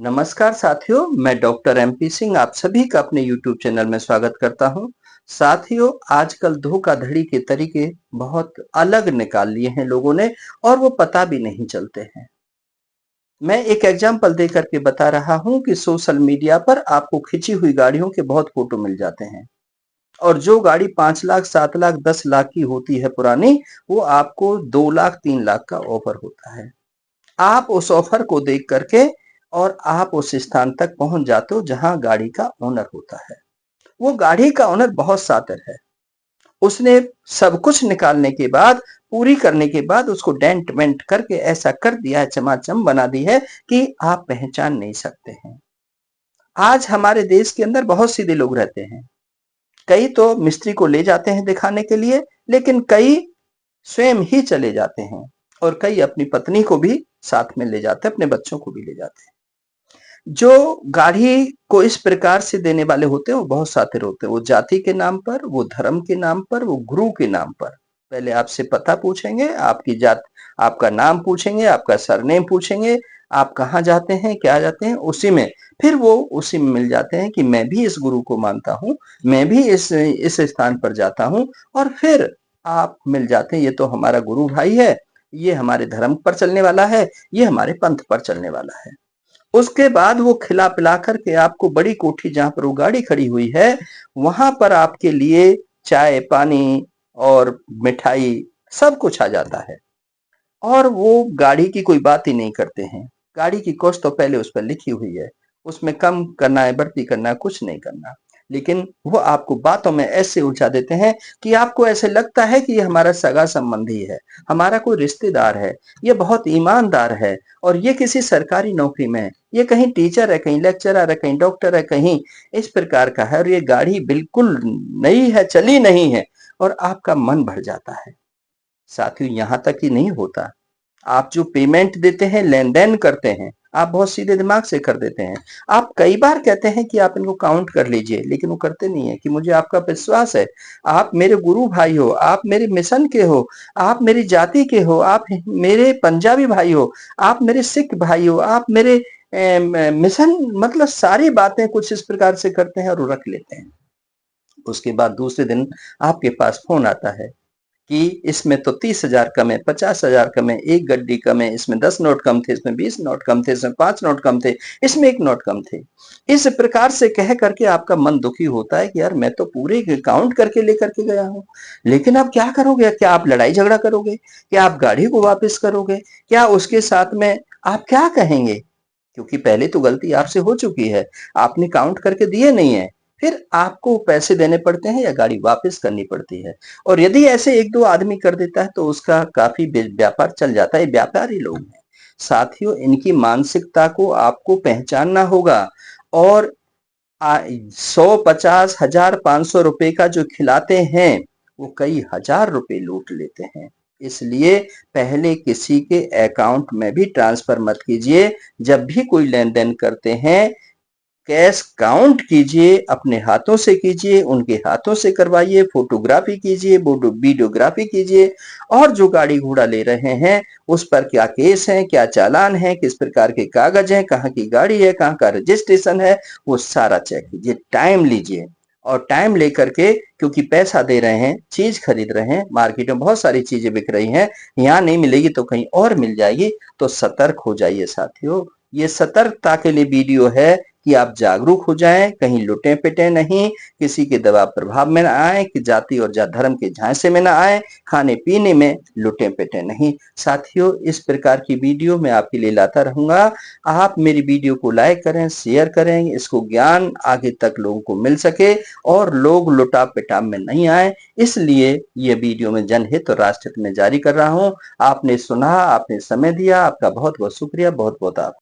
नमस्कार साथियों, मैं डॉक्टर एमपी सिंह आप सभी का अपने यूट्यूब चैनल में स्वागत करता हूं। साथियों, आजकल धोखाधड़ी के तरीके बहुत अलग निकाल लिए हैं लोगों ने और वो पता भी नहीं चलते हैं। मैं एक एग्जाम्पल दे करके बता रहा हूं कि सोशल मीडिया पर आपको खिंची हुई गाड़ियों के बहुत फोटो मिल जाते हैं और जो गाड़ी 5 लाख 7 लाख 10 लाख की होती है पुरानी, वो आपको 2 लाख 3 लाख का ऑफर होता है। आप उस ऑफर को देख करके और आप उस स्थान तक पहुंच जाते हो जहां गाड़ी का ओनर होता है। वो गाड़ी का ओनर बहुत शातिर है। उसने सब कुछ निकालने के बाद, पूरी करने के बाद उसको डेंट वेंट करके ऐसा कर दिया है, चमाचम बना दी है कि आप पहचान नहीं सकते हैं। आज हमारे देश के अंदर बहुत सीधे लोग रहते हैं। कई तो मिस्त्री को ले जाते हैं दिखाने के लिए, लेकिन कई स्वयं ही चले जाते हैं और कई अपनी पत्नी को भी साथ में ले जाते हैं, अपने बच्चों को भी ले जाते हैं। जो गाढ़ी को इस प्रकार से देने वाले होते हैं वो बहुत शातिर होते हैं। वो जाति के नाम पर, वो धर्म के नाम पर, वो गुरु के नाम पर पहले आपसे पता पूछेंगे, आपकी जात, आपका नाम पूछेंगे, आपका सरनेम पूछेंगे, आप कहाँ जाते हैं, क्या जाते हैं, उसी में फिर वो उसी में मिल जाते हैं कि मैं भी इस गुरु को मानता हूँ, मैं भी इस स्थान पर जाता हूँ। और फिर आप मिल जाते हैं, ये तो हमारा गुरु भाई है, ये हमारे धर्म पर चलने वाला है, ये हमारे पंथ पर चलने वाला है। उसके बाद वो खिला पिला करके आपको बड़ी कोठी जहां पर वो गाड़ी खड़ी हुई है, वहां पर आपके लिए चाय पानी और मिठाई सब कुछ आ जाता है। और वो गाड़ी की कोई बात ही नहीं करते हैं। गाड़ी की कॉस्ट तो पहले उस पर लिखी हुई है, उसमें कम करना है, बढ़ती करना है, कुछ नहीं करना। लेकिन वो आपको बातों में ऐसे उलझा देते हैं कि आपको ऐसे लगता है कि ये हमारा सगा संबंधी है, हमारा कोई रिश्तेदार है, ये बहुत ईमानदार है और ये किसी सरकारी नौकरी में है, ये कहीं टीचर है, कहीं लेक्चरर है, कहीं डॉक्टर है, कहीं इस प्रकार का है और ये गाड़ी बिल्कुल नई है, चली नहीं है और आपका मन भर जाता है। साथियों, यहां तक ही नहीं होता, आप जो पेमेंट देते हैं, लेन-देन करते हैं, आप बहुत सीधे दिमाग से कर देते हैं। आप कई बार कहते हैं कि आप इनको काउंट कर लीजिए, लेकिन वो करते नहीं है कि मुझे आपका विश्वास है, आप मेरे गुरु भाई हो, आप मेरे मिशन के हो, आप मेरी जाति के हो, आप मेरे पंजाबी भाई हो, आप मेरे सिख भाई हो, आप मेरे मिशन, मतलब सारी बातें कुछ इस प्रकार से करते हैं और वो रख लेते हैं। उसके बाद दूसरे दिन आपके पास फ़ोन आता है कि इसमें तो 30,000 कम है, 50,000 कम है, 1 गड्डी कम है, इसमें 10 नोट कम थे, इसमें 20 नोट कम थे, इसमें 5 नोट कम थे, इसमें 1 नोट कम थे। इस प्रकार से कह करके आपका मन दुखी होता है कि यार मैं तो पूरे काउंट करके लेकर के गया हूँ। लेकिन अब क्या करोगे? क्या आप लड़ाई झगड़ा करोगे? क्या आप गाड़ी को वापस करोगे? क्या उसके साथ में आप क्या कहेंगे? क्योंकि पहले तो गलती आपसे हो चुकी है, आपने काउंट करके दिए नहीं है, फिर आपको पैसे देने पड़ते हैं या गाड़ी वापस करनी पड़ती है। और यदि ऐसे 1-2 आदमी कर देता है तो उसका काफ़ी व्यापार चल जाता है, व्यापारी लोग हैं। साथियों, इनकी मानसिकता को आपको पहचानना होगा और 100, 50, 1000, 500 रुपए का जो खिलाते हैं, वो कई हजार रुपए लूट लेते हैं। इसलिए पहले किसी के अकाउंट में भी ट्रांसफर मत कीजिए। जब भी कोई लेन-देन करते हैं, कैश काउंट कीजिए, अपने हाथों से कीजिए, उनके हाथों से करवाइए, फोटोग्राफी कीजिए, वीडियोग्राफी कीजिए और जो गाड़ी घोड़ा ले रहे हैं उस पर क्या केस है, क्या चालान है, किस प्रकार के कागज हैं, कहाँ की गाड़ी है, कहाँ का रजिस्ट्रेशन है, वो सारा चेक कीजिए। टाइम लीजिए और टाइम लेकर के, क्योंकि पैसा दे रहे हैं, चीज खरीद रहे हैं, मार्केट में बहुत सारी चीजें बिक रही हैं, यहाँ नहीं मिलेगी तो कहीं और मिल जाएगी, तो सतर्क हो जाइए साथियों। ये सतर्कता के लिए वीडियो है कि आप जागरूक हो जाएं, कहीं लुटे पिटे नहीं, किसी के दबाव प्रभाव में ना आए, कि जाति और धर्म के झांसे में ना आए, खाने पीने में लुटे पिटे नहीं। साथियों, इस प्रकार की वीडियो मैं आपके लिए लाता रहूंगा। आप मेरी वीडियो को लाइक करें, शेयर करें, इसको ज्ञान आगे तक लोगों को मिल सके और लोग लुटा पिटाव में नहीं आए, इसलिए ये वीडियो में जनहित और राष्ट्रहित में जारी कर रहा हूं। आपने सुना, आपने समय दिया, आपका बहुत बहुत शुक्रिया, बहुत बहुत आभार।